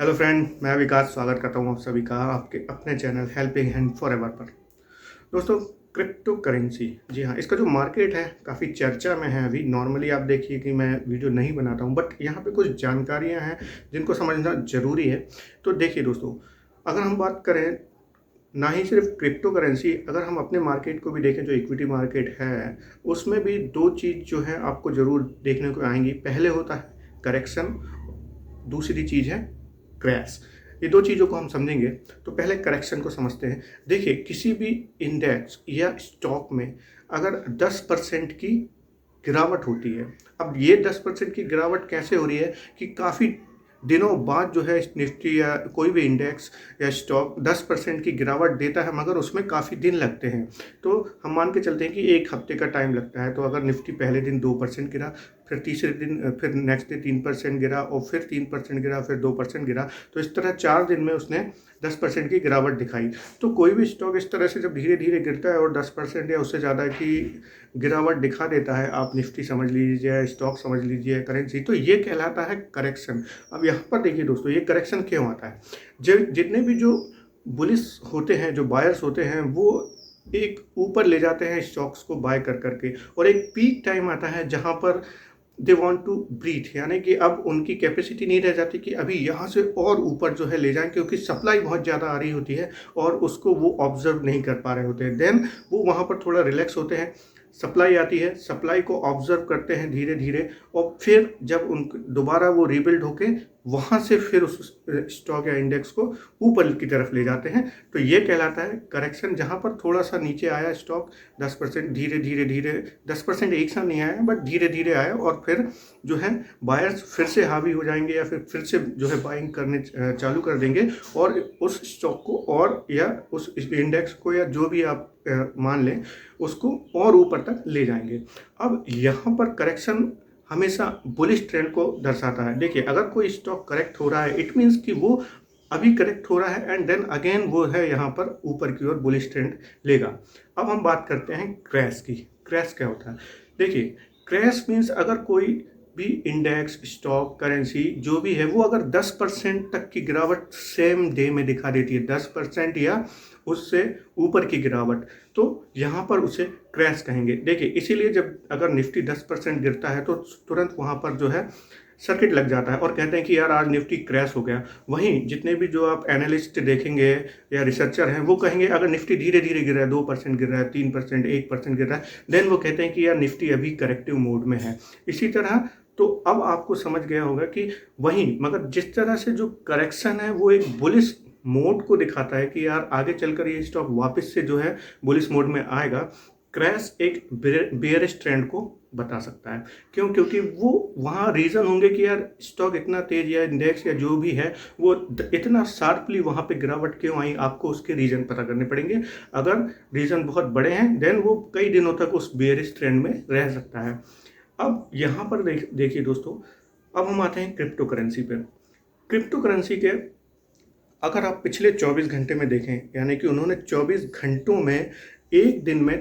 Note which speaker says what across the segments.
Speaker 1: Hello friend, मैं विकास स्वागत करता हूँ आप सभी का आपके अपने चैनल हेल्पिंग हैंड फॉरएवर पर। दोस्तों, क्रिप्टो करेंसी, जी हाँ, इसका जो मार्केट है काफ़ी चर्चा में है अभी। नॉर्मली आप देखिए कि मैं वीडियो नहीं बनाता हूँ, बट यहाँ पे कुछ जानकारियाँ हैं जिनको समझना ज़रूरी है। तो देखिए दोस्तों, अगर हम बात करें ना ही सिर्फ क्रिप्टो करेंसी, अगर हम अपने मार्केट को भी देखें, जो इक्विटी मार्केट है, उसमें भी दो चीज़ जो है आपको ज़रूर देखने को आएंगी। पहले होता है करेक्शन, दूसरी चीज़ है क्रैश। ये दो चीज़ों को हम समझेंगे तो पहले करेक्शन को समझते हैं। देखिए, किसी भी इंडेक्स या स्टॉक में अगर 10% की गिरावट होती है, अब ये 10% की गिरावट कैसे हो रही है कि काफ़ी दिनों बाद जो है निफ्टी या कोई भी इंडेक्स या स्टॉक 10% की गिरावट देता है, मगर उसमें काफ़ी दिन लगते हैं। तो हम मान के चलते हैं कि एक हफ्ते का टाइम लगता है। तो अगर निफ्टी पहले दिन 2% गिरा, फिर तीसरे दिन, फिर नेक्स्ट डे 3% गिरा, और फिर 3% गिरा, फिर 2% गिरा, तो इस तरह 4 दिन में उसने 10% की गिरावट दिखाई। तो कोई भी स्टॉक इस तरह से जब धीरे धीरे गिरता है और 10% या उससे ज़्यादा की गिरावट दिखा देता है, आप निफ्टी समझ लीजिए, स्टॉक समझ लीजिए, करेंसी, तो ये कहलाता है करेक्शन। अब यहाँ पर देखिए दोस्तों, ये करेक्शन क्यों आता है? जितने भी जो बुलिस होते हैं, जो बायर्स होते हैं, वो एक ऊपर ले जाते हैं स्टॉक्स को बाय कर करके, और एक पीक टाइम आता है जहाँ पर दे वांट टू ब्रीथ, यानी कि अब उनकी कैपेसिटी नहीं रह जाती कि अभी यहाँ से और ऊपर जो है ले जाएं, क्योंकि सप्लाई बहुत ज़्यादा आ रही होती है और उसको वो ऑब्जर्व नहीं कर पा रहे होते हैं। देन वो वहाँ पर थोड़ा रिलैक्स होते हैं, सप्लाई आती है, सप्लाई को ऑब्जर्व करते हैं धीरे धीरे, और फिर जब उन दोबारा वो रीबिल्ड होके वहाँ से फिर उस स्टॉक या इंडेक्स को ऊपर की तरफ ले जाते हैं। तो ये कहलाता है करेक्शन, जहाँ पर थोड़ा सा नीचे आया स्टॉक 10%, धीरे धीरे धीरे 10% एक साथ नहीं आया, बट धीरे धीरे आया, और फिर जो है बायर्स फिर से हावी हो जाएंगे या फिर से जो है बाइंग करने चालू कर देंगे, और उस स्टॉक को और या उस इंडेक्स को या जो भी आप मान लें उसको और ऊपर तक ले जाएंगे। अब यहाँ पर करेक्शन हमेशा बुलिश ट्रेंड को दर्शाता है। देखिए, अगर कोई स्टॉक करेक्ट हो रहा है, इट मीन्स कि वो अभी करेक्ट हो रहा है, एंड देन अगेन वो है यहाँ पर ऊपर की ओर बुलिश ट्रेंड लेगा। अब हम बात करते हैं क्रैश की। क्रैश क्या होता है? देखिए, क्रैश मीन्स अगर कोई भी इंडेक्स, स्टॉक, करेंसी जो भी है, वो अगर 10% तक की गिरावट सेम डे में दिखा देती है, 10% या उससे ऊपर की गिरावट, तो यहाँ पर उसे क्रैश कहेंगे। देखिए, इसीलिए जब अगर निफ्टी 10% गिरता है तो तुरंत वहाँ पर जो है सर्किट लग जाता है और कहते हैं कि यार आज निफ्टी क्रैश हो गया। वहीं जितने भी जो आप एनालिस्ट देखेंगे या रिसर्चर हैं, वो कहेंगे अगर निफ्टी धीरे धीरे गिर रहा है, 2% गिर रहा है, 3%, 1% गिर रहा है, देन वो कहते हैं कि यार निफ्टी अभी करेक्टिव मोड में है। इसी तरह तो अब आपको समझ गया होगा कि वहीं, मगर जिस तरह से जो करेक्शन है वो एक बुलिश मोड को दिखाता है कि यार आगे चलकर ये स्टॉक वापस से जो है बुलिश मोड में आएगा, क्रैश एक बेयरिश ट्रेंड को बता सकता है। क्यों? क्योंकि वो वहाँ रीज़न होंगे कि यार स्टॉक इतना तेज, या इंडेक्स या जो भी है वो इतना शार्पली वहाँ पे गिरावट क्यों आई, आपको उसके रीज़न पता करने पड़ेंगे। अगर रीज़न बहुत बड़े हैं, देन वो कई दिनों तक उस बेयरिश ट्रेंड में रह सकता है। अब यहाँ पर देखिए दोस्तों, अब हम आते हैं क्रिप्टो करेंसी पे। क्रिप्टो करेंसी के अगर आप पिछले 24 घंटे में देखें, यानी कि उन्होंने 24 घंटों में एक दिन में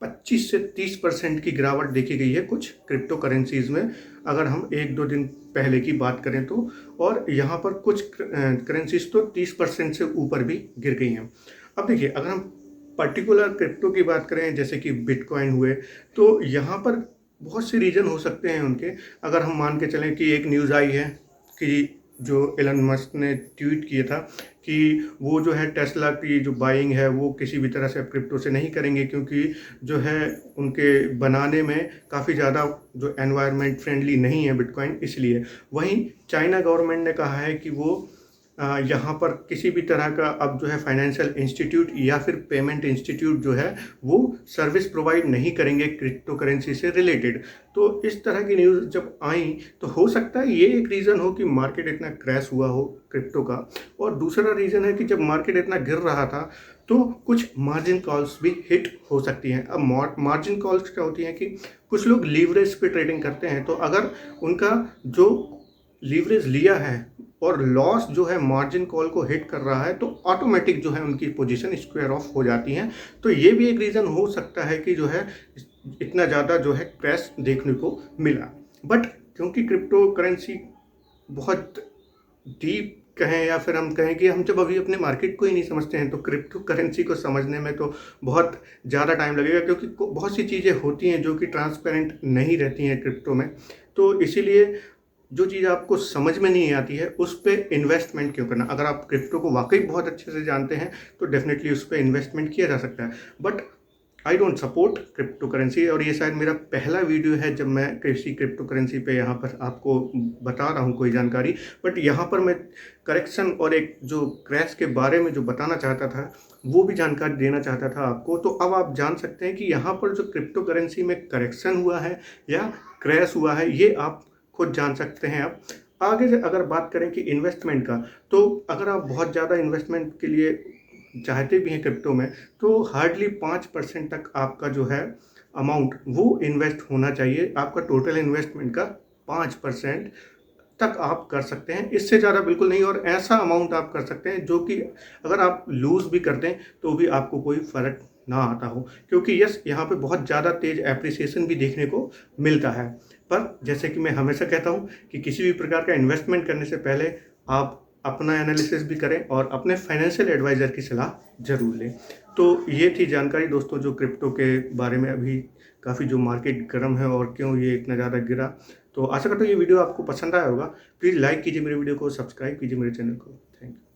Speaker 1: 25 से 30% की गिरावट देखी गई है कुछ क्रिप्टो करेंसीज़ में, अगर हम एक दो दिन पहले की बात करें तो। और यहाँ पर कुछ करेंसीज तो 30% से ऊपर भी गिर गई हैं। अब देखिए, अगर हम पर्टिकुलर क्रिप्टो की बात करें, जैसे कि बिटकॉइन हुए, तो यहाँ पर बहुत से रीज़न हो सकते हैं उनके। अगर हम मान के चलें कि एक न्यूज़ आई है कि जो एलन मस्क ने ट्वीट किया था कि वो जो है टेस्ला की जो बाइंग है वो किसी भी तरह से क्रिप्टो से नहीं करेंगे, क्योंकि जो है उनके बनाने में काफ़ी ज़्यादा जो एनवायरनमेंट फ्रेंडली नहीं है बिटकॉइन, इसलिए। वहीं चाइना गवर्नमेंट ने कहा है कि वो यहाँ पर किसी भी तरह का अब जो है फाइनेंशियल इंस्टीट्यूट या फिर पेमेंट इंस्टीट्यूट जो है वो सर्विस प्रोवाइड नहीं करेंगे क्रिप्टो करेंसी से रिलेटेड। तो इस तरह की न्यूज़ जब आई तो हो सकता है ये एक रीज़न हो कि मार्केट इतना क्रैश हुआ हो क्रिप्टो का। और दूसरा रीज़न है कि जब मार्केट इतना गिर रहा था तो कुछ मार्जिन कॉल्स भी हिट हो सकती हैं। अब मार्जिन कॉल्स क्या होती हैं कि कुछ लोग लीवरेज पे ट्रेडिंग करते हैं, तो अगर उनका जो लीवरेज लिया है और लॉस जो है मार्जिन कॉल को हिट कर रहा है, तो ऑटोमेटिक जो है उनकी पोजीशन स्क्वायर ऑफ हो जाती हैं। तो ये भी एक रीज़न हो सकता है कि जो है इतना ज़्यादा जो है क्रैश देखने को मिला। बट क्योंकि क्रिप्टो करेंसी बहुत डीप कहें या फिर हम कहें कि हम जब अभी अपने मार्केट को ही नहीं समझते हैं तो क्रिप्टो करेंसी को समझने में तो बहुत ज़्यादा टाइम लगेगा, क्योंकि बहुत सी चीज़ें होती हैं जो कि ट्रांसपेरेंट नहीं रहती हैं क्रिप्टो में। तो इसीलिए जो चीज़ आपको समझ में नहीं आती है उस पे इन्वेस्टमेंट क्यों करना। अगर आप क्रिप्टो को वाकई बहुत अच्छे से जानते हैं तो डेफिनेटली उस पर इन्वेस्टमेंट किया जा सकता है। But I don't support crypto currency, और ये शायद मेरा पहला वीडियो है जब मैं किसी क्रिप्टो करेंसी पे यहाँ पर आपको बता रहा हूँ कोई जानकारी। बट यहाँ पर मैं करेक्शन और एक जो क्रैश के बारे में जो बताना चाहता था वो भी जानकारी देना चाहता था आपको। तो अब आप जान सकते हैं कि यहाँ पर जो क्रिप्टो करेंसी में करेक्शन हुआ है या क्रैश हुआ है ये आप खुद जान सकते हैं। अब आगे से अगर बात करें कि इन्वेस्टमेंट का, तो अगर आप बहुत ज़्यादा इन्वेस्टमेंट के लिए चाहते भी हैं क्रिप्टो में तो हार्डली 5% तक आपका जो है अमाउंट वो इन्वेस्ट होना चाहिए। आपका टोटल इन्वेस्टमेंट का 5% तक आप कर सकते हैं, इससे ज़्यादा बिल्कुल नहीं। और ऐसा अमाउंट आप कर सकते हैं जो कि अगर आप लूज़ भी कर दें तो भी आपको कोई फ़र्क ना आता हो, क्योंकि यस यहाँ पे बहुत ज़्यादा तेज़ एप्रिसिएशन भी देखने को मिलता है। पर जैसे कि मैं हमेशा कहता हूँ कि किसी भी प्रकार का इन्वेस्टमेंट करने से पहले आप अपना एनालिसिस भी करें और अपने फाइनेंशियल एडवाइज़र की सलाह ज़रूर लें। तो ये थी जानकारी दोस्तों जो क्रिप्टो के बारे में अभी काफ़ी जो मार्केट गर्म है और क्यों ये इतना ज़्यादा गिरा। तो आशा करता हूँ ये वीडियो आपको पसंद आया होगा। प्लीज़ लाइक कीजिए मेरे वीडियो को, सब्सक्राइब कीजिए मेरे चैनल को। Thank you.